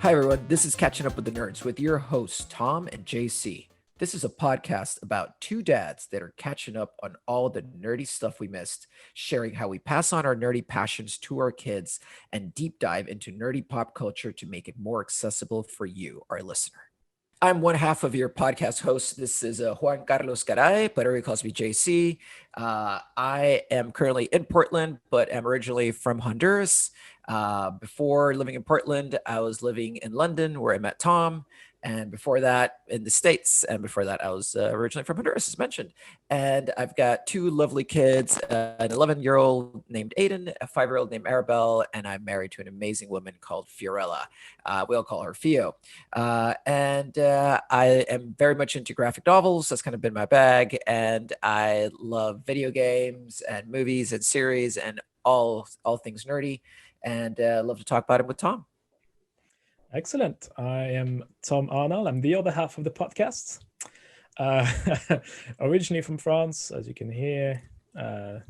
Hi, everyone. This is Catching Up with the Nerds with your hosts, Tom and JC. This is a podcast about two dads that are catching up on all the nerdy stuff we missed, sharing how we pass on our nerdy passions to our kids, and deep dive into nerdy pop culture to make it more accessible for you, our listener. I'm one half of your podcast host. This is Juan Carlos Garay, but everybody calls me JC. I am currently in Portland, but am originally from Honduras. Before living in Portland, I was living in London where I met Tom. And before that, in the States. And before that, I was originally from Honduras, as mentioned. And I've got two lovely kids, an 11-year-old named Aiden, a 5-year-old named Arabelle, and I'm married to an amazing woman called Fiorella. We all call her Fio. And I am very much into graphic novels. That's kind of been my bag. And I love video games and movies and series and all things nerdy. And love to talk about it with Tom. Excellent. I am Tom Arnal. I'm the other half of the podcast. Originally from France, as you can hear, the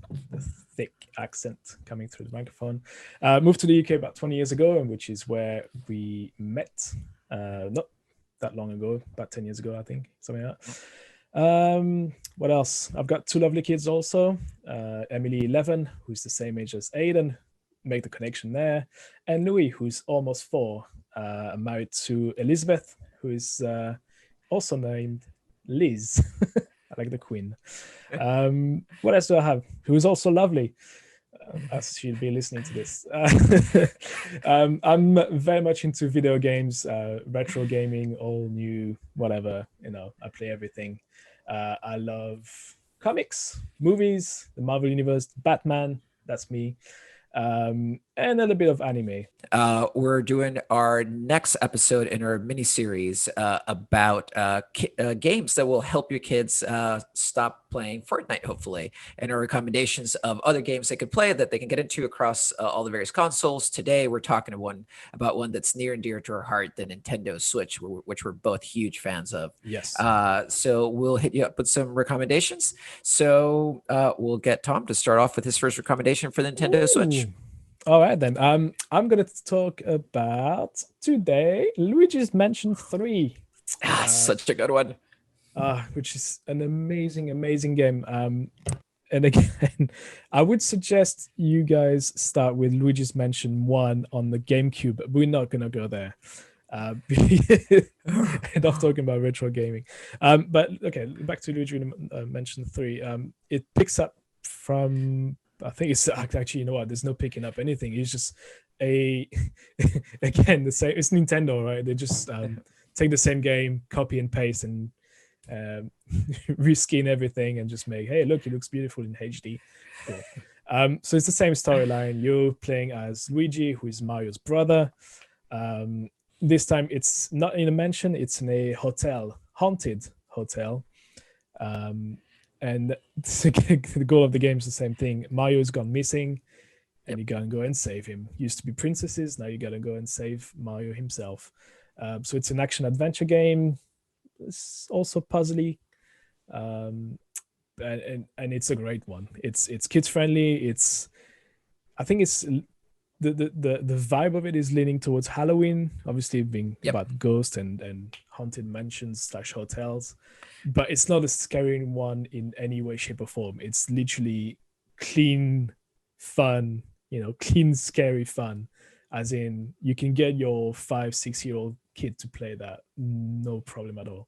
thick accent coming through the microphone. Moved to the UK about 20 years ago, which is where we met. Not that long ago, about 10 years ago, I think, something like that. What else? I've got two lovely kids also. Emily, 11, who's the same age as Aiden. Make the connection there. And Louis, who's almost 4. I'm married to Elizabeth, who is also named Liz. I like the Queen. What else do I have? Who is also lovely, as she'll be listening to this. I'm very much into video games, retro gaming, all new, whatever. I play everything. I love comics, movies, the Marvel Universe, Batman. That's me. And a little bit of anime. We're doing our next episode in our mini series about games that will help your kids stop playing Fortnite, hopefully, and our recommendations of other games they could play that they can get into across all the various consoles. Today, we're talking about one that's near and dear to our heart, the Nintendo Switch, which we're both huge fans of. Yes. So we'll hit you up with some recommendations. So we'll get Tom to start off with his first recommendation for the Nintendo Switch. All right, then. I'm going to talk about today Luigi's Mansion 3. Such a good one. Which is an amazing game. And again, I would suggest you guys start with Luigi's Mansion 1 on the GameCube, but we're not going to go there. Enough talking about retro gaming. But okay, back to Luigi's Mansion 3. It picks up from... I think it's actually, you know what? There's no picking up anything. It's just again, the same. It's Nintendo, right? They just take the same game, copy and paste, and reskin everything, and just make, hey, look, it looks beautiful in HD. Cool. So it's the same storyline. You're playing as Luigi, who is Mario's brother. This time, it's not in a mansion. It's in a hotel, haunted hotel. And the goal of the game is the same thing. Mario's gone missing, and you gotta go and save him. Used to be princesses, now you gotta go and save Mario himself. So it's an action-adventure game. It's also puzzly, and it's a great one. It's kids-friendly. I think it's the vibe of it is leaning towards Halloween, obviously being about ghosts and haunted mansions / hotels, but it's not a scary one in any way, shape, or form. It's literally clean fun, clean scary fun, as in you can get your 5-6-year-old kid to play that, no problem at all.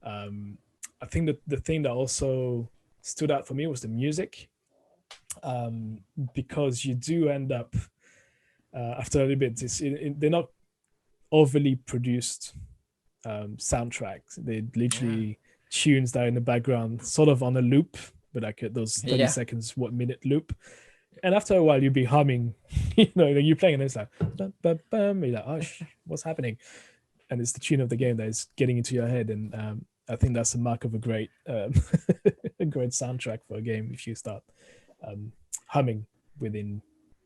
I think that the thing that also stood out for me was the music, because you do end up after a little bit, they're not overly produced soundtracks. They literally tunes that are in the background, sort of on a loop, but like those 30 seconds, minute loop. And after a while, you'll be humming. You're playing, and it's like, bum, bum, bum. You're like, oh, what's happening? And it's the tune of the game that is getting into your head. And I think that's a mark of a great, a great soundtrack for a game if you start humming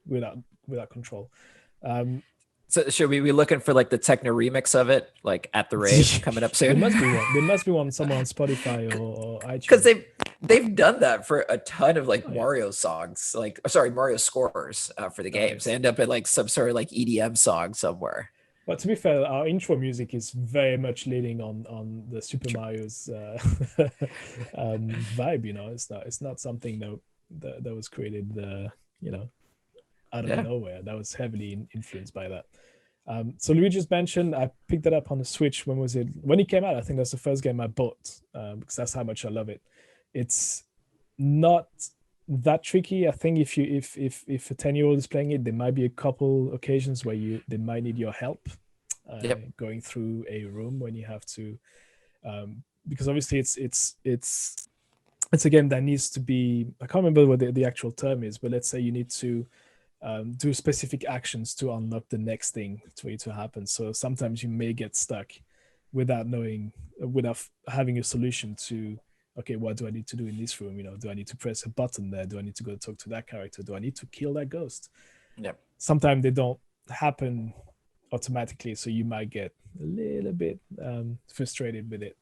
without control. So should we be looking for like the techno remix of it, like at the rave coming up soon? There must be one somewhere on Spotify or iTunes. Because they've done that for a ton of Mario songs, Mario scores for the games. They end up at like some sort of like EDM song somewhere. But to be fair, our intro music is very much leaning on the Super Mario's vibe. It's not something that was created, you know, out of Yeah. nowhere. That was heavily influenced by that. So Luigi's Mansion, I picked it up on the Switch. When was it? When it came out, I think that's the first game I bought, because that's how much I love it. It's not that tricky. I think if a 10-year-old is playing it, there might be a couple occasions where they might need your help Yep. going through a room when you have to, because obviously it's a game that needs to be. I can't remember what the actual term is, but let's say you need to do specific actions to unlock the next thing for it to happen. So sometimes you may get stuck without having a solution to, okay, what do I need to do in this room? Do I need to press a button there? Do I need to go talk to that character? Do I need to kill that ghost? Yep. Sometimes they don't happen automatically, so you might get a little bit frustrated with it.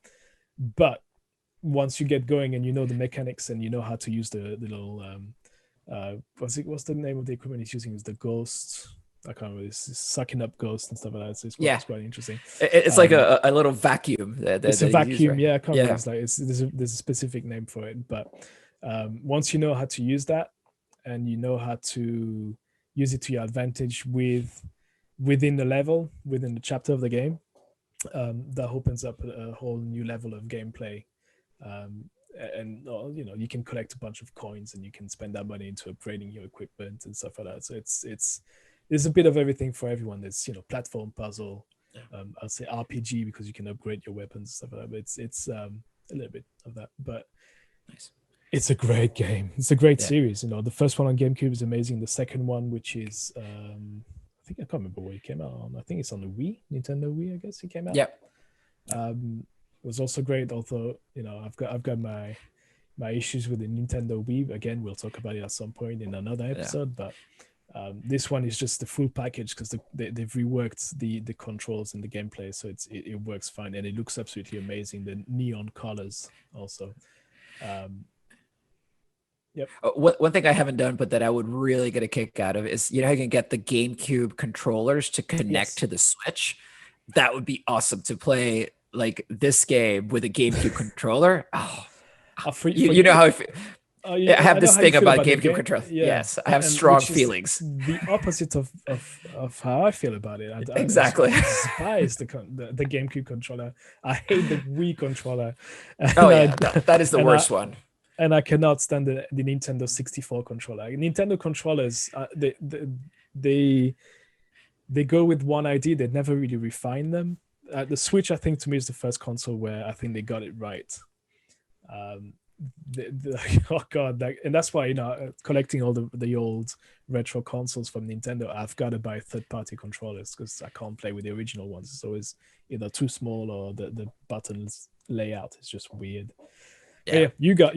But once you get going and you know the mechanics and you know how to use the little what's the name of the equipment he's using? Is the ghost? I can't remember. It's sucking up ghosts and stuff like that. So Yeah. it's quite interesting. It's like a little vacuum It's a that you use, vacuum. right? Yeah, I can't Yeah. remember. It's like there's a specific name for it. But once you know how to use that and you know how to use it to your advantage within the level, within the chapter of the game, that opens up a whole new level of gameplay. And you can collect a bunch of coins and you can spend that money into upgrading your equipment and stuff like that. So there's a bit of everything for everyone. There's platform, puzzle, I'll say RPG, because you can upgrade your weapons and stuff like that. But it's a little bit of that, but Nice. it's a great game. It's a great Yeah. series. The first one on GameCube is amazing. The second one, which is I think I can't remember where it came out on. I think it's on the Wii, Nintendo Wii. I guess it came out. Yep. Was also great. Although I've got my issues with the Nintendo Wii. Again, we'll talk about it at some point in another episode. But this one is just the full package because they've reworked the controls and the gameplay, so it works fine and it looks absolutely amazing. The neon colors also. Yep. One thing I haven't done, but that I would really get a kick out of is, how you can get the GameCube controllers to connect to the Switch. That would be awesome to play like this game with a GameCube controller. Oh, you know how I feel. I have this thing about GameCube controller. Yeah. Yes, I have strong feelings. The opposite of how I feel about it. Exactly. I despise the GameCube controller. I hate the Wii controller. Oh yeah, that is the worst one. And I cannot stand the Nintendo 64 controller. Nintendo controllers, they go with one idea. They never really refine them. The Switch, I think, to me is the first console where I think they got it right. Oh god, and that's why collecting all the old retro consoles from Nintendo, I've got to buy third-party controllers because I can't play with the original ones. It's always either too small or the buttons layout is just weird. Yeah, you got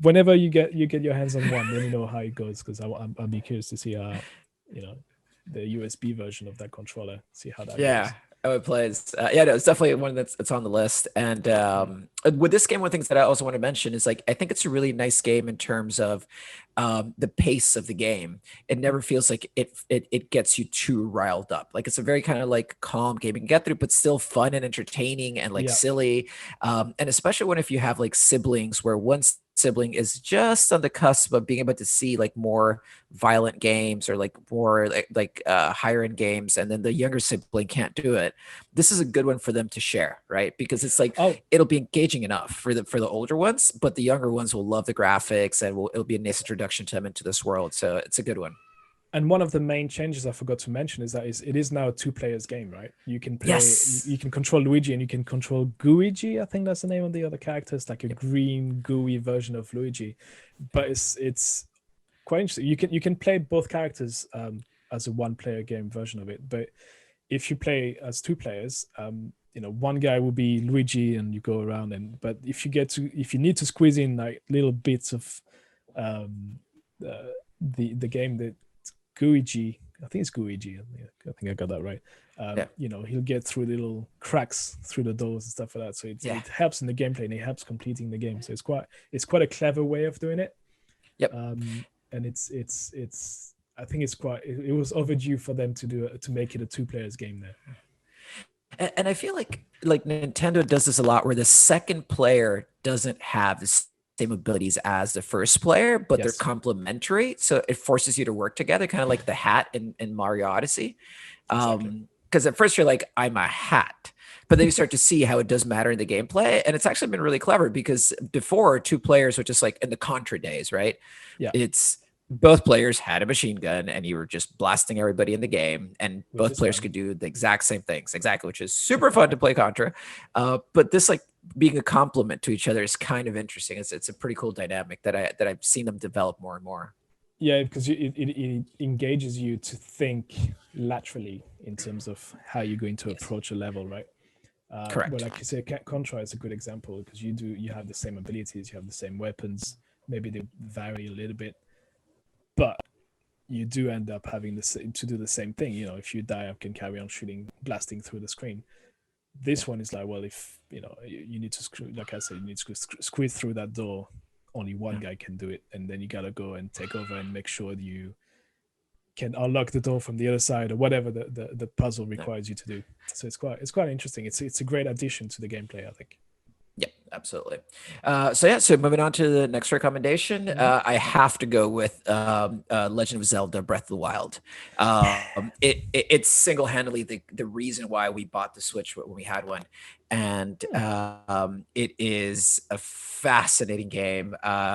whenever you get your hands on one, let me know how it goes because I'll be curious to see how the USB version of that controller, see how that goes. How it plays. No, it's definitely one that's on the list. And with this game, one of the things that I also want to mention is I think it's a really nice game in terms of the pace of the game. It never feels like it gets you too riled up. Like it's a very kind of calm game you can get through, but still fun and entertaining and silly. And especially if you have siblings where one sibling is just on the cusp of being able to see more violent games or more higher end games, and then the younger sibling can't do it. This is a good one for them to share, right? Because it's it'll be engaging enough for the older ones, but the younger ones will love the graphics and it'll be a nice introduction to them into this world. So it's a good one. And one of the main changes I forgot to mention is that it is now a 2 players game, right? You can play, you can control Luigi and you can control Gooigi. I think that's the name of the other character. It's like a green gooey version of Luigi, but it's quite interesting. You can play both characters as a 1-player game version of it. But if you play as 2 players, one guy will be Luigi and you go around but if you need to squeeze in little bits of the game that Gooigi, I think it's Gooigi. I think I got that right. He'll get through little cracks through the doors and stuff like that. So it helps in the gameplay and it helps completing the game. So it's quite a clever way of doing it. Yep. And it's I think it's quite. It was overdue for them to make it a two players game there. And I feel like Nintendo does this a lot, where the second player doesn't have the same abilities as the first player, but they're Yes. complementary. So it forces you to work together, kind of like the hat in Mario Odyssey. Exactly. Because at first you're like, I'm a hat. But then you start to see how it does matter in the gameplay. And it's actually been really clever, because before, two players were just like in the Contra days, right? Yeah. It's both players had a machine gun and you were just blasting everybody in the game, and Which both is players fun. could do the exact same things, exactly, which is super fun to play Contra. But this, like, being a complement to each other is kind of interesting. It's a pretty cool dynamic that I've seen them develop more and more. Yeah, because it engages you to think laterally in terms of how you're going to Yes, approach a level, right? But correct. like you say, Contra is a good example because you have the same abilities, you have the same weapons. Maybe they vary a little bit, but you do end up having to do the same thing. You know, if you die, I can carry on shooting, blasting through the screen. This one is like, well, if you need to like I said, you need to squeeze through that door. Only one Yeah. guy can do it, and then you gotta go and take over and make sure you can unlock the door from the other side or whatever the puzzle Yeah. requires you to do. So it's quite interesting. It's a great addition to the gameplay, I think. Yeah, absolutely. So moving on to the next recommendation, Mhm. I have to go with Legend of Zelda: Breath of the Wild. It's single handedly the reason why we bought the Switch when we had one, and Hmm. it is a fascinating game.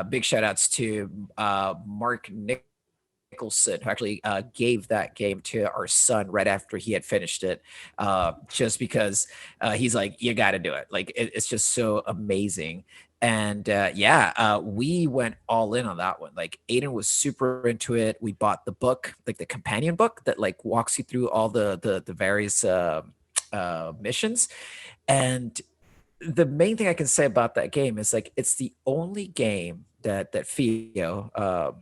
Big shout outs to Mark Nicholson, who actually gave that game to our son right after he had finished it, just because he's like, you got to do it. Like, it's just so amazing. And we went all in on that one. Like, Aiden was super into it. We bought the book, like the companion book that like walks you through all the various missions. And the main thing I can say about that game is, like, it's the only game that Theo,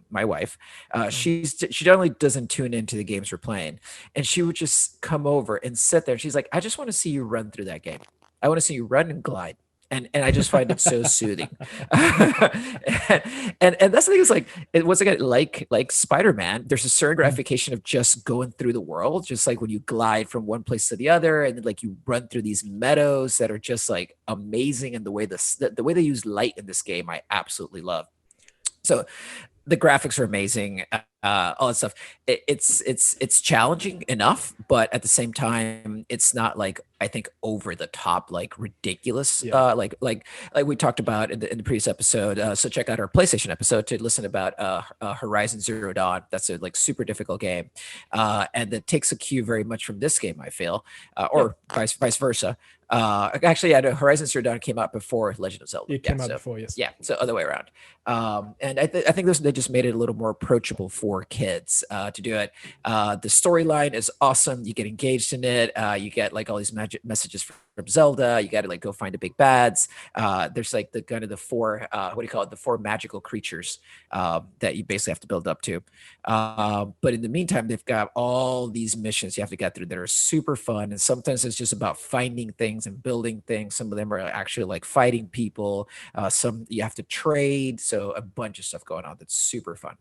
my wife, Mm. she generally doesn't tune into the games we're playing, and she would just come over and sit there. And she's like, "I just want to see you run through that game. I want to see you run and glide." And I just find it so soothing. And that's the thing, is like, it once again, like Spider-Man, there's a certain Mm. gratification of just going through the world, just like when you glide from one place to the other, and then like you run through these meadows that are just like amazing. And the way they use light in this game, I absolutely love. So the graphics are amazing, all that stuff. It's challenging enough, but at the same time, it's not like, I think, over the top, like ridiculous. Yeah. Like we talked about in the previous episode. So check out our PlayStation episode to listen about Horizon Zero Dawn. That's a like super difficult game, and that takes a cue very much from this game, I feel, Yeah. or vice versa. Actually, yeah, no, Horizon Zero Dawn came out before Legend of Zelda. It Yeah, came out so before, yes. yeah, so other way around. And I think they just made it a little more approachable for kids to do it. The storyline is awesome. You get engaged in it. You get like all these magic messages from Zelda. You got to like go find the big bads. There's like the kind of the four, what do you call it? The four magical creatures that you basically have to build up to. But in the meantime, they've got all these missions you have to get through that are super fun. And sometimes it's just about finding things and building things. Some of them are actually like fighting people. Some you have to trade. So a bunch of stuff going on that's super fun,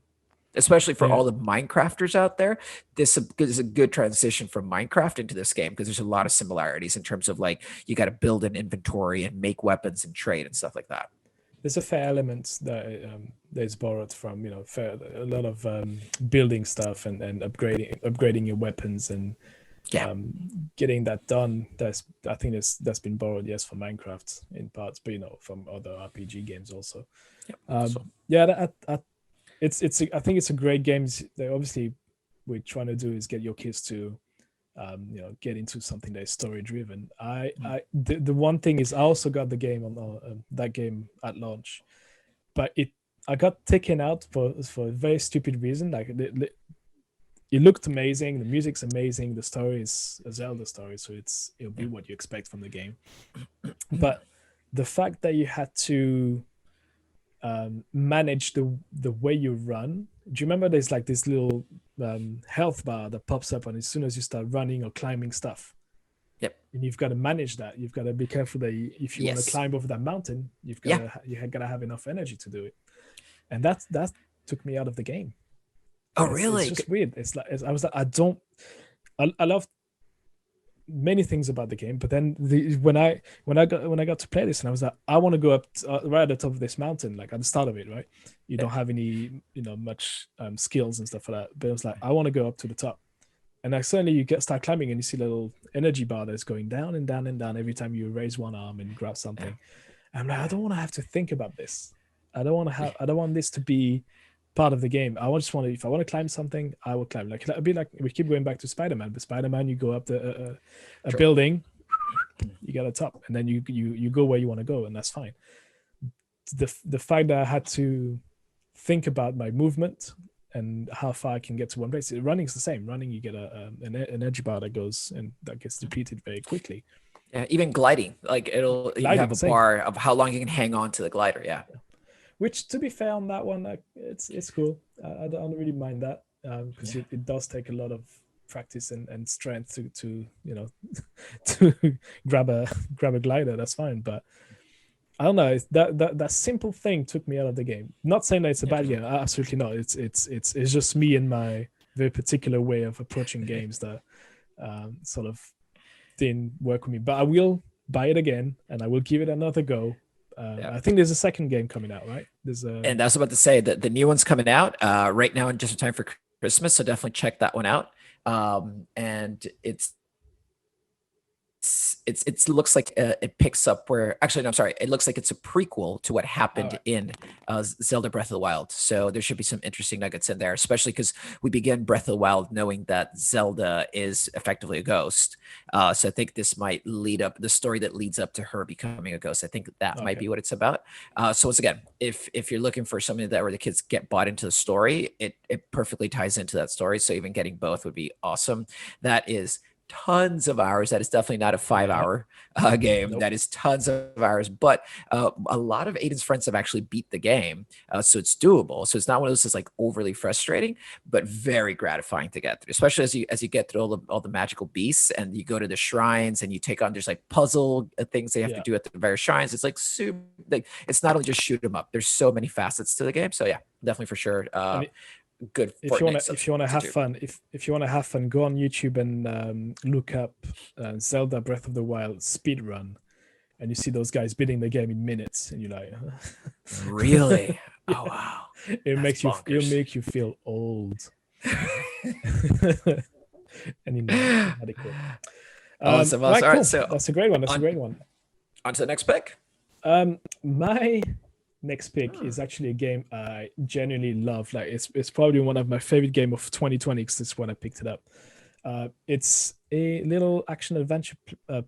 especially for Yeah. all the Minecrafters out there. This is a good transition from Minecraft into this game, because there's a lot of similarities in terms of like, you got to build an inventory and make weapons and trade and stuff like that. There's a fair element that is borrowed from a lot of building stuff and upgrading your weapons and Yeah. getting that done. I think that's been borrowed, yes, from Minecraft in parts, but from other RPG games also. Yep. Yeah, I think it's a great game. That obviously we're trying to do is get your kids to get into something that is story driven. The one thing is, I also got the game on that game at launch, but I got taken out for a very stupid reason. Like it looked amazing, the music's amazing, the story is a Zelda story, so it'll be what you expect from the game. But the fact that you had to manage the way you run. Do you remember there's like this little health bar that pops up on as soon as you start running or climbing stuff? Yep. And you've got to manage that. You've got to be careful that if you want to Yes. climb over that mountain, you got to have enough energy to do it. And that took me out of the game. Oh, It's really? just weird. It's like I was like, I love many things about the game, but then when I got to play this, and I was like, I want to go up right at the top of this mountain, like at the start of it, right? You Yeah. don't have any, much skills and stuff like that, but it was like, I want to go up to the top. And like suddenly you start climbing, and you see a little energy bar that's going down and down and down every time you raise one arm and grab Yeah. something. I'm like, I don't want to have to think about this. I don't want this to be part of the game. Just want to, if I want to climb something, I will climb. Like it'd be like, we keep going back to Spider-Man, but Spider-Man, you go up a True. building, you get a top, and then you go where you want to go, and that's fine. The fact that I had to think about my movement and how far I can get to one place. Running's the same. Running, you get an energy bar that goes and that gets depleted very quickly. Yeah, even gliding, like you have Gliding, a same. bar of how long you can hang on to the glider. Yeah. Which, to be fair, on that one, like, it's cool. I don't really mind that because it does take a lot of practice and strength to to grab a glider. That's fine, but I don't know. That simple thing took me out of the game. Not saying that it's a bad game. Absolutely not. It's just me and my very particular way of approaching games that sort of didn't work with me. But I will buy it again, and I will give it another go. I think there's a second game coming out, right? And I was about to say that the new one's coming out right now in just in time for Christmas, so definitely check that one out. And it looks like it picks up where actually no, I'm sorry, it looks like it's a prequel to what happened in Zelda Breath of the Wild. So there should be some interesting nuggets in there, especially because we begin Breath of the Wild knowing that Zelda is effectively a ghost. So I think this might lead up the story that leads up to her becoming a ghost. I think that might be what it's about. So once again, if you're looking for something that where the kids get bought into the story, it perfectly ties into that story. So even getting both would be awesome. That is tons of hours. That is definitely not a 5-hour game. Nope. That is tons of hours. But a lot of Aiden's friends have actually beat the game, so it's doable. So it's not one of those that's like overly frustrating, but very gratifying to get through. Especially as you get through all the magical beasts and you go to the shrines and you take on. There's like puzzle things they have to do at the various shrines. It's like super. Like it's not only just shoot them up. There's so many facets to the game. So yeah, definitely for sure. Good. If you want to have fun, if you want to have fun, go on YouTube and look up Zelda Breath of the Wild speed run, and you see those guys beating the game in minutes, and you're like, really? Oh wow! It'll make you feel old. And inadequate. Awesome. Right, cool. All right, so that's a great one. On to the next pick. My next pick is actually a game I genuinely love. Like it's probably one of my favorite game of 2020 because it's when I picked it up. It's a little action adventure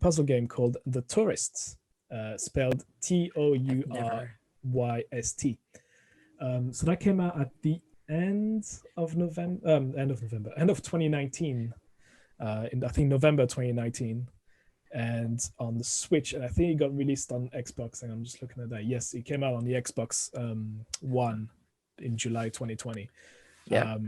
puzzle game called The Tourists, spelled Tourist. So that came out at the end of 2019. I think November 2019. And on the Switch, and I think it got released on Xbox. And I'm just looking at that. Yes, it came out on the Xbox One in July 2020. Yeah.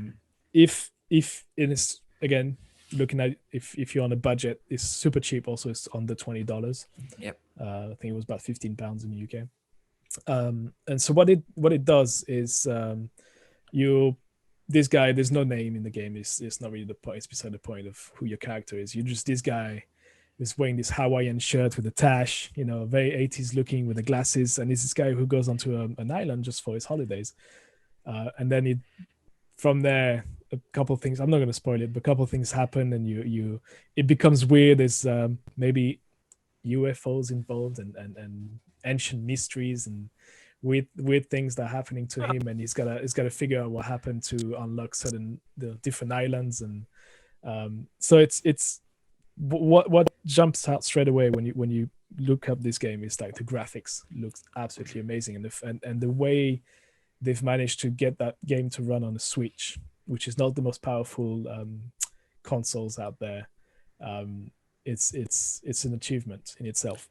If it is, again, looking at if you're on a budget, it's super cheap. Also, it's under $20. Yep. I think it was about £15 in the UK. And so what it does is this guy, there's no name in the game. It's not really the point. It's beside the point of who your character is. You're just this guy who's wearing this Hawaiian shirt with a tash, very 80s looking with the glasses. And it's this guy who goes onto an island just for his holidays. And then from there, a couple of things, I'm not going to spoil it, but a couple of things happen and it becomes weird. There's maybe UFOs involved and ancient mysteries and weird things that are happening to him. And he's got to figure out what happened to unlock the different islands. And so it's, what jumps out straight away when you look up this game is like the graphics looks absolutely amazing, and the way they've managed to get that game to run on a Switch, which is not the most powerful consoles out there. It's an achievement in itself.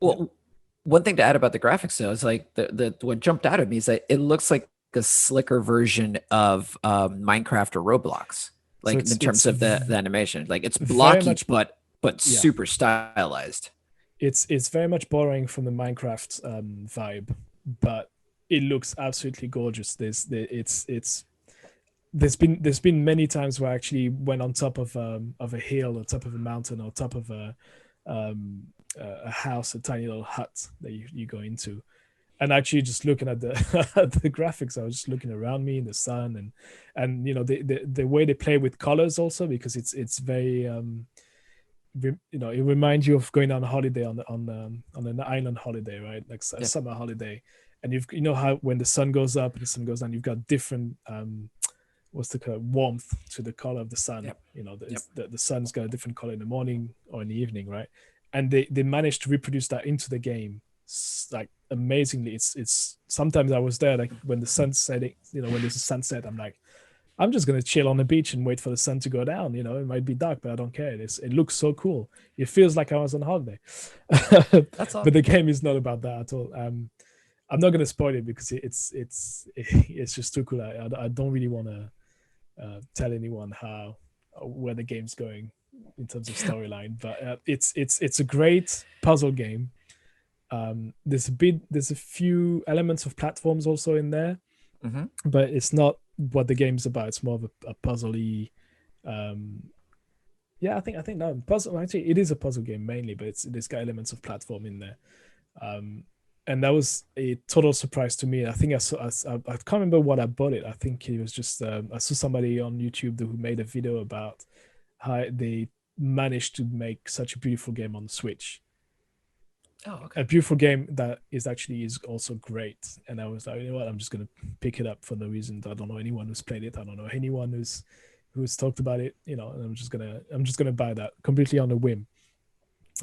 One thing to add about the graphics though is like the what jumped out at me is that it looks like a slicker version of Minecraft or Roblox. Like in terms of the animation, like it's blocky, but super stylized. It's very much borrowing from the Minecraft vibe, but it looks absolutely gorgeous. It's there's been many times where I actually went on top of a hill, or top of a mountain, or top of a house, a tiny little hut that you go into, and actually just looking at the at the graphics, I was just looking around me in the sun, and the way they play with colors also, because it's very it reminds you of going on a holiday on an island holiday, right? Like a summer holiday, and how when the sun goes up and the sun goes down, you've got different what's the color, warmth to the color of the sun. The sun's got a different color in the morning or in the evening, right? And they managed to reproduce that into the game like amazingly. It's sometimes I was there, like when the sun's setting, when there's a sunset, I'm like, I'm just gonna chill on the beach and wait for the sun to go down. It might be dark, but I don't care. It looks so cool. It feels like I was on holiday. That's awesome. But the game is not about that at all. I'm not gonna spoil it because it's just too cool. I don't really want to tell anyone where the game's going in terms of storyline, but it's a great puzzle game. There's a few elements of platforms also in there, but it's not what the game's about. It's more of a puzzly. I think no puzzle. Actually, it is a puzzle game mainly, but it's got elements of platform in there. And that was a total surprise to me. I think I can't remember what I bought it. I think it was just I saw somebody on YouTube who made a video about how they managed to make such a beautiful game on Switch. Oh, okay. A beautiful game that is also great. And I was like, you know what, I'm just gonna pick it up for no reason. I don't know anyone who's played it. I don't know anyone who's talked about it. And I'm just gonna buy that completely on a whim.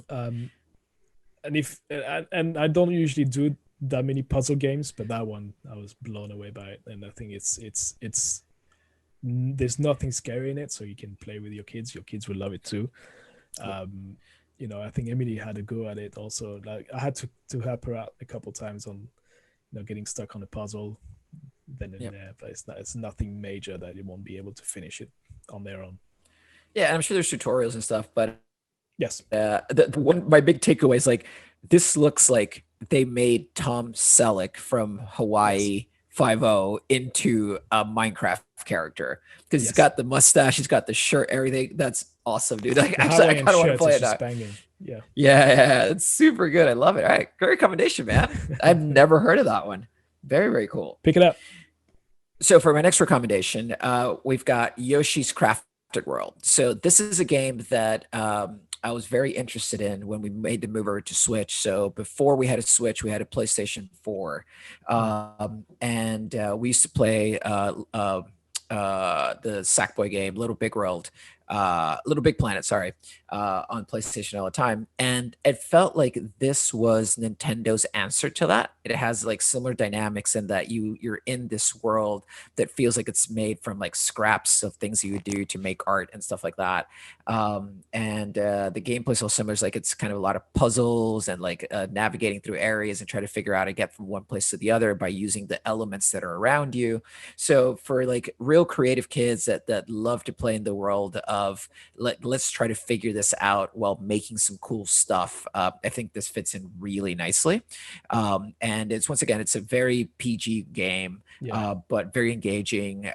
And I don't usually do that many puzzle games, but that one I was blown away by it. And I think it's there's nothing scary in it, so you can play with your kids. Your kids will love it too. I think Emily had a go at it also. Like I had to help her out a couple times on, getting stuck on a puzzle then and there. But it's nothing major that you won't be able to finish it on their own. Yeah, and I'm sure there's tutorials and stuff, but yes, my big takeaway is like this looks like they made Tom Selleck from Hawaii 5-0 into a Minecraft character because he's got the mustache, he's got the shirt, everything. That's awesome, dude. Like, actually, I kind of want to play it now. Yeah, it's super good. I love it. All right, great recommendation, man. I've never heard of that one. Very, very cool. Pick it up. So for my next recommendation, we've got Yoshi's Crafted World. So this is a game that I was very interested in when we made the move over to Switch. So before we had a Switch, we had a PlayStation 4. And we used to play the Sackboy game, Little Big World, Little Big Planet, sorry, on PlayStation all the time. And it felt like this was Nintendo's answer to that. It has like similar dynamics in that you're in this world that feels like it's made from like scraps of things you would do to make art and stuff like that. And the gameplay is so similar. It's like it's kind of a lot of puzzles and like navigating through areas and try to figure out how to get from one place to the other by using the elements that are around you. So for like real creative kids that love to play in the world of let's try to figure this out while making some cool stuff, I think this fits in really nicely. And it's it's a very PG game, but very engaging.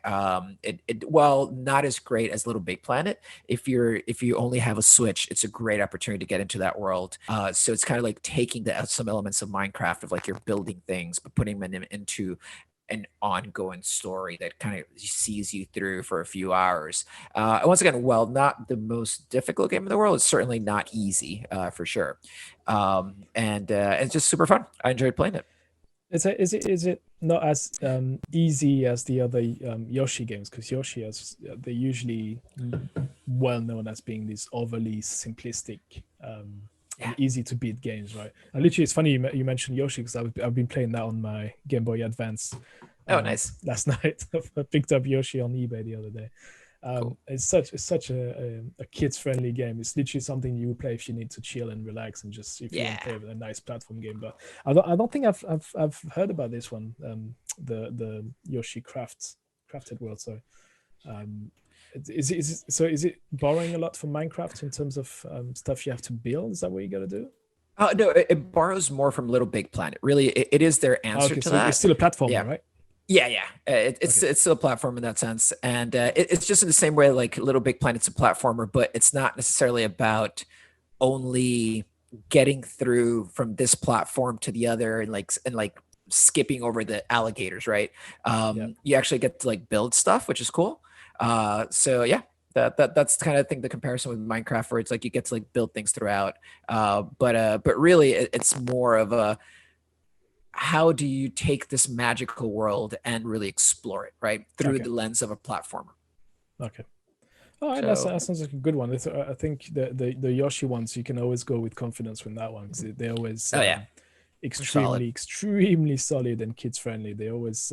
While not as great as Little Big Planet, if you only have a Switch, it's a great opportunity to get into that world. So it's kind of like taking some elements of Minecraft of like you're building things, but putting them into an ongoing story that kind of sees you through for a few hours. Once again, while not the most difficult game in the world, it's certainly not easy for sure. And it's just super fun. I enjoyed playing it. Is it not as easy as the other Yoshi games? Because Yoshi they're usually well known as being these overly simplistic and easy to beat games, right? And literally, it's funny you mentioned Yoshi because I've been playing that on my Game Boy Advance. Oh, nice! Last night, I picked up Yoshi on eBay the other day. Cool. It's such a kids friendly game. It's literally something you would play if you need to chill and relax and just if you want to play a nice platform game. But I don't think I've heard about this one. The Yoshi Crafted World. So, is it borrowing a lot from Minecraft in terms of stuff you have to build? Is that what you got to do? No, it borrows more from Little Big Planet. Really, it is their answer to so that. It's still a platform, right? Yeah. It's Okay. it's still a platform in that sense, and it's just in the same way like Little Big Planet's a platformer, but it's not necessarily about only getting through from this platform to the other and skipping over the alligators, right? Yeah. You actually get to like build stuff, which is cool. So yeah, that's kind of think the comparison with Minecraft, where it's like you get to like build things throughout. But really, it's more of a how do you take this magical world and really explore it, right, through Okay. the lens of a platformer. Okay. All right, So that sounds like a good one. I think the Yoshi ones you can always go with confidence with that one because they're always oh yeah, they're solid. extremely solid and kids friendly. They always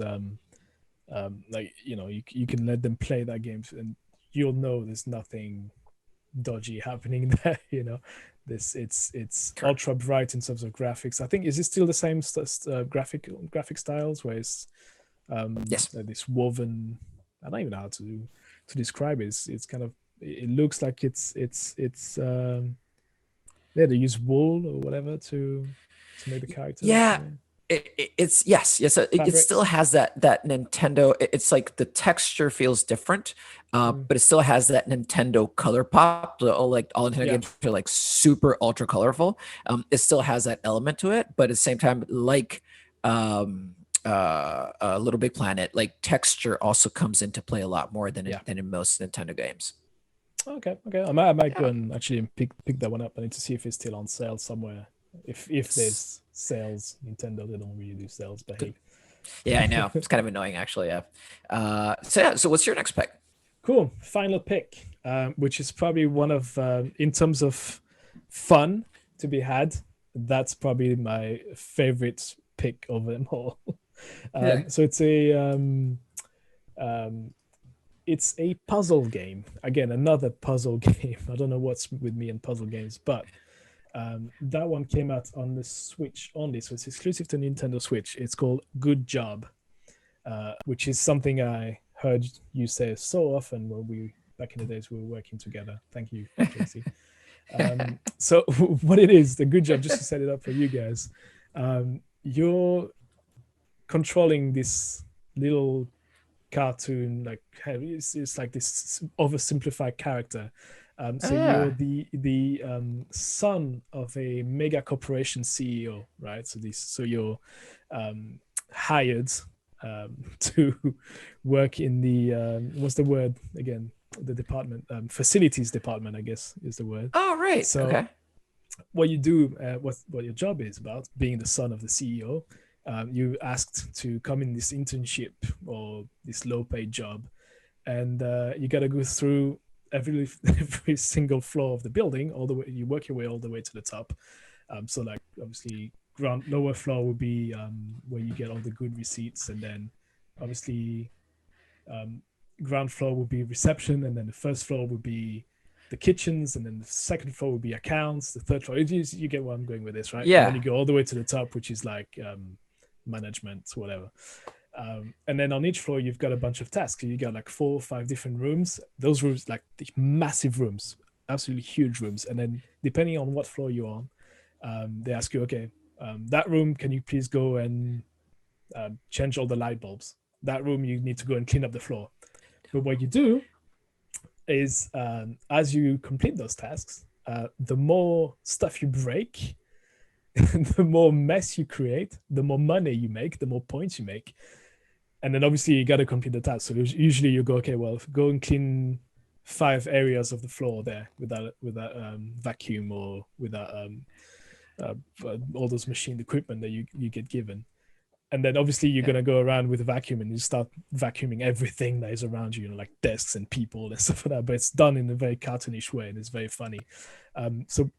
like you can let them play that game and you'll know there's nothing dodgy happening there. This it's Correct. ultra bright in terms of graphics. I think is it still the same graphic styles where it's Yes. this woven. I don't even know how to describe it. It's kind of it looks like it's yeah, they use wool or whatever to make the characters. Yeah, it's yes. It still Fabrics. has that Nintendo. It's like the texture feels different, Mm, but it still has that Nintendo color pop. All Nintendo yeah, games are like super ultra colorful. It still has that element to it, but at the same time, like Little Big Planet, like texture also comes into play a lot more yeah. than in most Nintendo games. Okay. I might go Yeah. and actually pick that one up. I need to see if it's still on sale somewhere. If Yes. there's sales, Nintendo they don't really do sales, but hey. Yeah, I know. It's kind of annoying, actually. Yeah. So yeah. So what's your next pick? Cool. Final pick, which is probably one of in terms of fun to be had. That's probably my favorite pick of them all. Yeah. So um, it's a puzzle game. Again, another puzzle game. I don't know what's with me and puzzle games, but that one came out on the Switch only, so it's exclusive to Nintendo Switch. It's called Good Job, which is something I heard you say so often when we back in the days we were working together. Thank you, JC. So what it is, the Good Job, just to set it up for you guys. You're controlling this little cartoon, like it's like this oversimplified character. Oh So you're yeah. the son of a mega corporation CEO, right? So you're hired to work in the what's the word again? The department, facilities department, I guess is the word. Oh right. So Okay. what you do, what your job is about, being the son of the CEO. You asked to come in this internship or this low-paid job, and you got to go through every single floor of the building. All the way, you work your way all the way to the top. So, like obviously, lower floor would be where you get all the good receipts, and then obviously um, ground floor would be reception, and then the first floor would be the kitchens, and then the second floor would be accounts. The third floor, you get where I'm going with this, right? And then Yeah. you go all the way to the top, which is like management, whatever. And then on each floor, you've got a bunch of tasks. You got like 4 or 5 different rooms. Those rooms, like the massive rooms, absolutely huge rooms. And then depending on what floor you're on, they ask you, okay, that room, can you please go and change all the light bulbs? That room, you need to go and clean up the floor. But what you do is, as you complete those tasks, the more stuff you break, the more mess you create, the more money you make, the more points you make. And then obviously you got to complete the task. So usually you go, okay, well, go and clean 5 areas of the floor there with that vacuum or with that all those machine equipment that you get given. And then obviously you're Yeah. gonna go around with a vacuum and you start vacuuming everything that is around you, like desks and people and stuff like that. But it's done in a very cartoonish way and it's very funny. So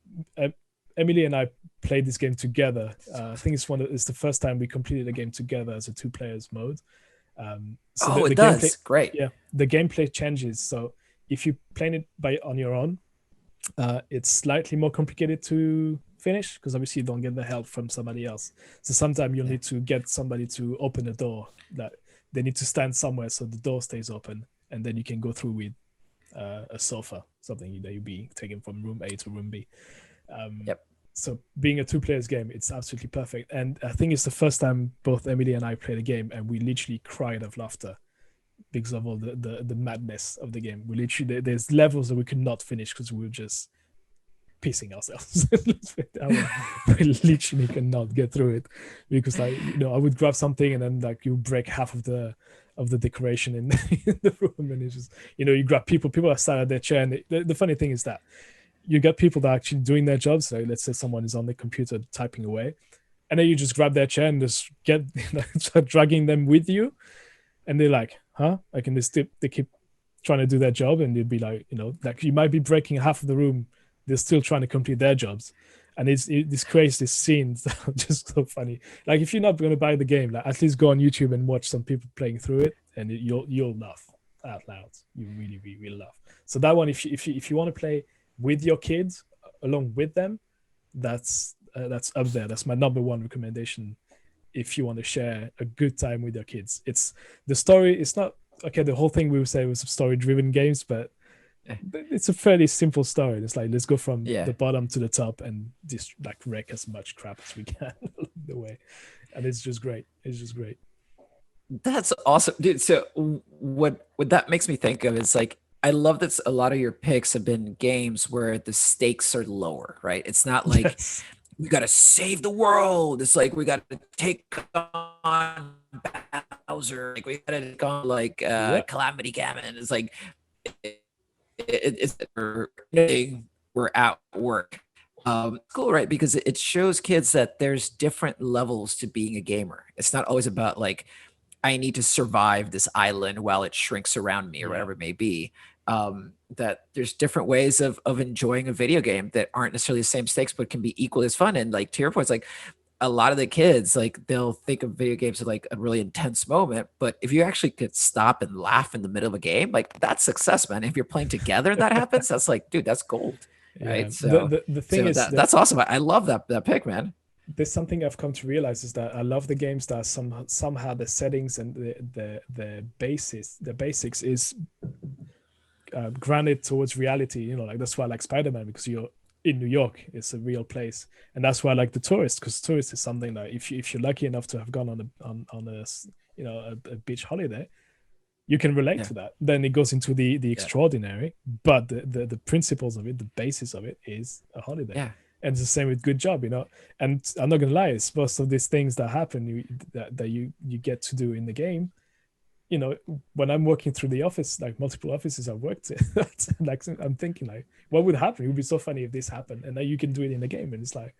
Emily and I played this game together. I think it's the first time we completed a game together as a 2 players mode. So Oh, the it gameplay, does. Great. yeah, the gameplay changes. So if you playing it on your own, it's slightly more complicated to finish because obviously you don't get the help from somebody else. So sometimes you'll Yeah. need to get somebody to open a door. That they need to stand somewhere so the door stays open, and then you can go through with a sofa, something that you'll be taking from room A to room B. Um, Yep. So being a two players game, it's absolutely perfect. And I think it's the first time both Emily and I played a game, and we literally cried of laughter because of all the madness of the game. We literally, there's levels that we could not finish because we were just pissing ourselves. We literally cannot get through it because, like, I would grab something and then like you break half of the decoration in the room, and it's just, you grab people are sat at their chair, and the funny thing is that you get people that are actually doing their jobs. So let's say someone is on the computer typing away, and then you just grab their chair and just start dragging them with you, and they're like, huh? Like, and they keep trying to do their job, and you'd be like, like you might be breaking half of the room, they're still trying to complete their jobs. And this creates these scenes that are just so funny. Like, if you're not going to buy the game, like, at least go on YouTube and watch some people playing through it, and you'll laugh out loud. You really, really, really laugh. So that one, if you want to play with your kids along with them, that's up there. That's my number one recommendation. If you want to share a good time with your kids, it's the story. It's not okay. The whole thing we would say was story-driven games, but it's a fairly simple story. It's like, let's go from the bottom to the top and just like wreck as much crap as we can along the way, and it's just great. It's just great. That's awesome, dude. So what that makes me think of is, like, I love that a lot of your picks have been games where the stakes are lower, right? It's not like we got to save the world. It's like we got to take on Bowser. Like we got to take on like Calamity Gammon. It's like we're at work. Cool, right? Because it shows kids that there's different levels to being a gamer. It's not always about like, I need to survive this island while it shrinks around me or whatever it may be. That there's different ways of enjoying a video game that aren't necessarily the same stakes, but can be equally as fun. And like, to your point, it's like a lot of the kids, like, they'll think of video games as like a really intense moment, but if you actually could stop and laugh in the middle of a game, like, that's success, man. If you're playing together and that happens, that's like, dude, that's gold. Right. So the thing is that's awesome. I love that pick, man. There's something I've come to realize is that I love the games that somehow the settings and the basics is granted towards reality. Like, that's why I like Spider-Man, because you're in New York, it's a real place, and that's why I like the Tourist, because Tourist is something that if you're lucky enough to have gone on a beach holiday, you can relate to that. Then it goes into the extraordinary, but the principles of it, the basis of it, is a holiday. Yeah. And it's the same with Good Job, And I'm not gonna lie, it's most of these things that happen that you get to do in the game. When I'm working through the office, like multiple offices I've worked in, like, I'm thinking, like, what would happen? It would be so funny if this happened, and now you can do it in the game. And it's like,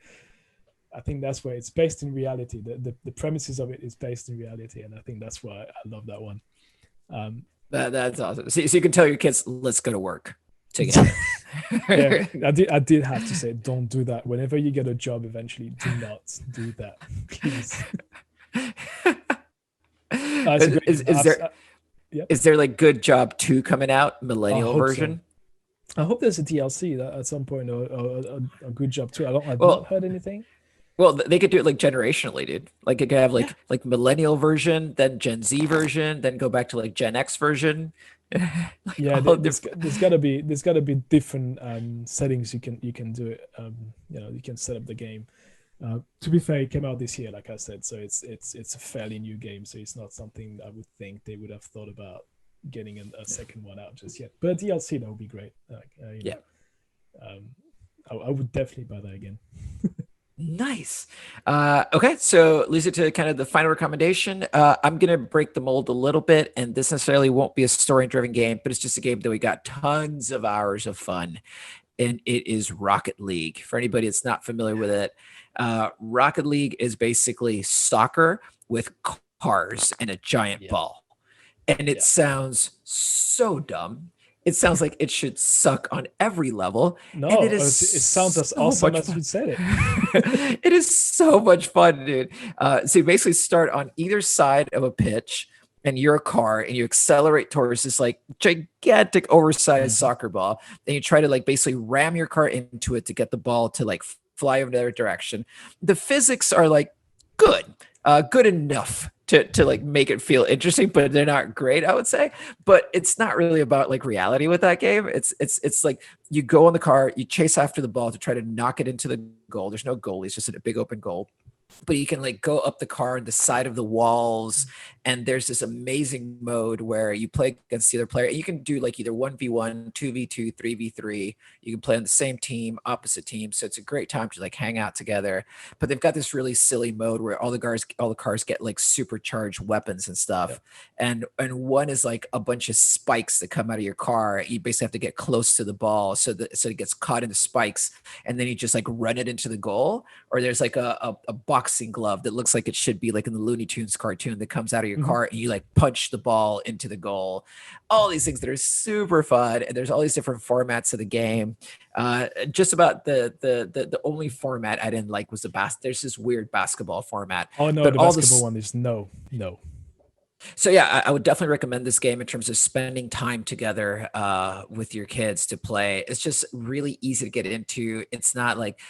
I think that's where it's based in reality. The premises of it is based in reality, and I think that's why I love that one. That's awesome. So you can tell your kids, let's go to work together. Yeah, I did have to say, don't do that. Whenever you get a job, eventually, do not do that, please. Is there like Good Job 2 coming out, millennial version? So. I hope there's a DLC that at some point, or a Good Job 2. I've not heard anything. Well, they could do it like generationally, dude. Like, it could have like millennial version, then Gen Z version, then go back to like Gen X version. There's gotta be different settings you can do it. You can set up the game. To be fair, it came out this year, like I said, so it's a fairly new game, so it's not something I would think they would have thought about getting a second one out just yet. But DLC, that would be great. I would definitely buy that again. Nice. Okay, so leads it to kind of the final recommendation. I'm gonna break the mold a little bit, and this necessarily won't be a story-driven game, but it's just a game that we got tons of hours of fun, and it is Rocket League. For anybody that's not familiar with it, Rocket League is basically soccer with cars and a giant ball, and it sounds so dumb. It sounds like it should suck on every level. No, and it sounds as awesome as you said it. It is so much fun, dude. So you basically start on either side of a pitch, and you're a car, and you accelerate towards this like gigantic oversized soccer ball. Then you try to like basically ram your car into it to get the ball to like fly over the other direction. The physics are like good enough to like make it feel interesting, but they're not great, I would say. But it's not really about like reality with that game. It's like you go in the car, you chase after the ball to try to knock it into the goal. There's no goal, it's just a big open goal, but you can like go up the car and the side of the walls, and there's this amazing mode where you play against the other player, and you can do like either 1v1, 2v2, 3v3. You can play on the same team, opposite teams, so it's a great time to like hang out together. But they've got this really silly mode where all the cars get like supercharged weapons and stuff. And one is like a bunch of spikes that come out of your car. You basically have to get close to the ball so it gets caught in the spikes, and then you just like run it into the goal. Or there's like a boxing glove that looks like it should be like in the Looney Tunes cartoon that comes out of your car, and you like punch the ball into the goal. All these things that are super fun, and there's all these different formats of the game. Just about the only format I didn't like was there's this weird basketball format. Oh no, But the all basketball this one is no. So yeah, I would definitely recommend this game in terms of spending time together with your kids to play. It's just really easy to get into. It's not like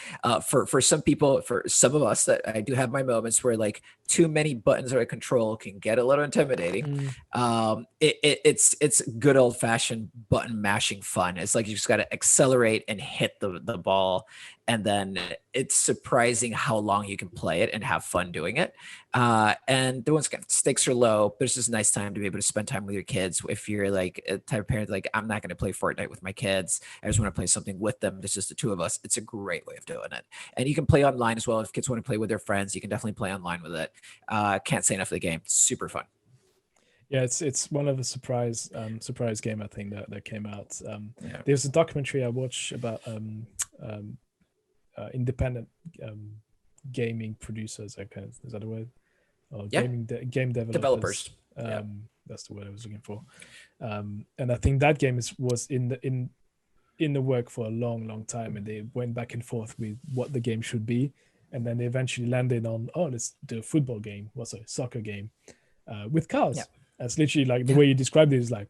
for some people, for some of us, that I do have my moments where like too many buttons or control can get a little intimidating. It's good old fashioned button mashing fun. It's like you just got to accelerate and hit the ball, and then it's surprising how long you can play it and have fun doing it. And the ones stakes are low. There's just a nice time to be able to spend time with your kids. If you're like a type of parent, like I'm not going to play Fortnite with my kids, I just want to play something with them. There's just the two of us. It's a great way of doing it. And you can play online as well. If kids want to play with their friends, you can definitely play online with it. Can't say enough of the game. It's super fun. Yeah, it's one of the surprise game I think that came out. Yeah. There's a documentary I watched about independent gaming producers. Is that a word? Or Yeah. game Developers. That's the word I was looking for. And I think that game was in the work for a long time, and they went back and forth with what the game should be, and then they eventually landed on, let's do a football game, what's a soccer game with cars. Yeah. That's literally like the way you described it is like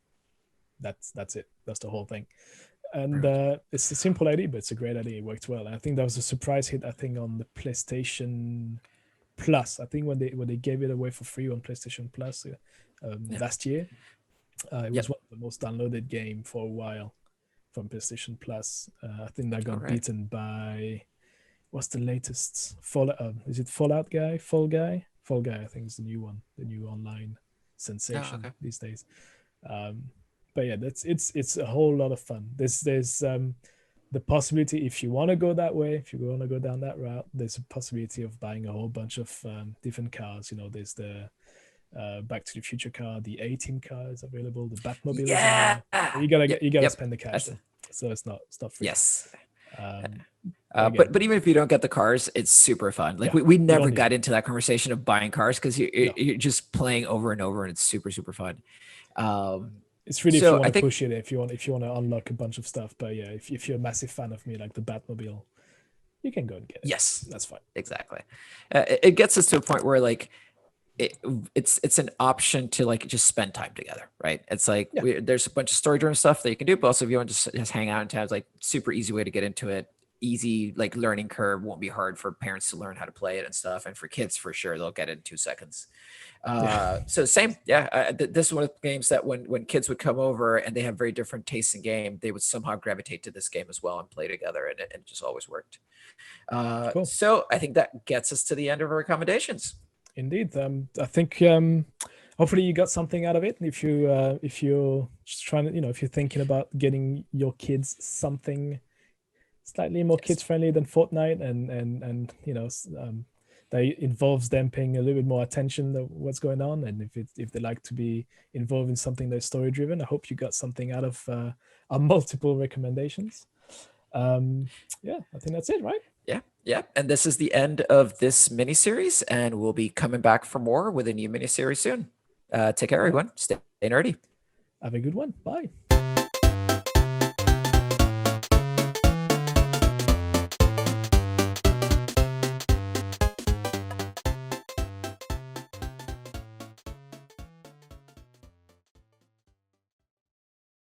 that's it. That's the whole thing. And it's a simple idea, but it's a great idea. It worked well. And I think that was a surprise hit, I think, on the PlayStation Plus. I think when they gave it away for free on PlayStation Plus last year, it was one of the most downloaded game for a while from PlayStation Plus. I think that got beaten by, what's the latest? Fallout? Is it Fallout guy? Fall Guy? Fall Guy, I think, is the new one, the new online sensation these days. But yeah, it's a whole lot of fun. There's the possibility, if you want to go that way, if you want to go down that route, there's a possibility of buying a whole bunch of different cars. There's the Back to the Future car, the A-Team car is available, the Batmobile. Yeah, you gotta spend the cash, so it's not free. Yes. But even if you don't get the cars, it's super fun. Like we never got into that conversation of buying cars because you're just playing over and over, and it's super fun. It's really, if you want to push it, if you want to unlock a bunch of stuff. But yeah, if you're a massive fan of me, like the Batmobile, you can go and get it. Yes, that's fine. Exactly. It gets us to a point where like it's an option to like just spend time together, right? It's like there's a bunch of story-driven stuff that you can do, but also if you want to just hang out in town, it's like super easy way to get into it. Easy, like learning curve, won't be hard for parents to learn how to play it and stuff, and for kids for sure they'll get it in 2 seconds. So same, this is one of the games that when kids would come over and they have very different tastes in game, they would somehow gravitate to this game as well and play together, and it just always worked. Cool. So I think that gets us to the end of our recommendations. Indeed. I think hopefully you got something out of it. If you're just trying to, if you're thinking about getting your kids something slightly more kids friendly than Fortnite, and that involves them paying a little bit more attention to what's going on, and if they like to be involved in something that's story driven, I hope you got something out of our multiple recommendations. I think that's it, right? Yeah. And this is the end of this mini-series, and we'll be coming back for more with a new mini-series soon. Take care, everyone. Stay nerdy. Have a good one. Bye.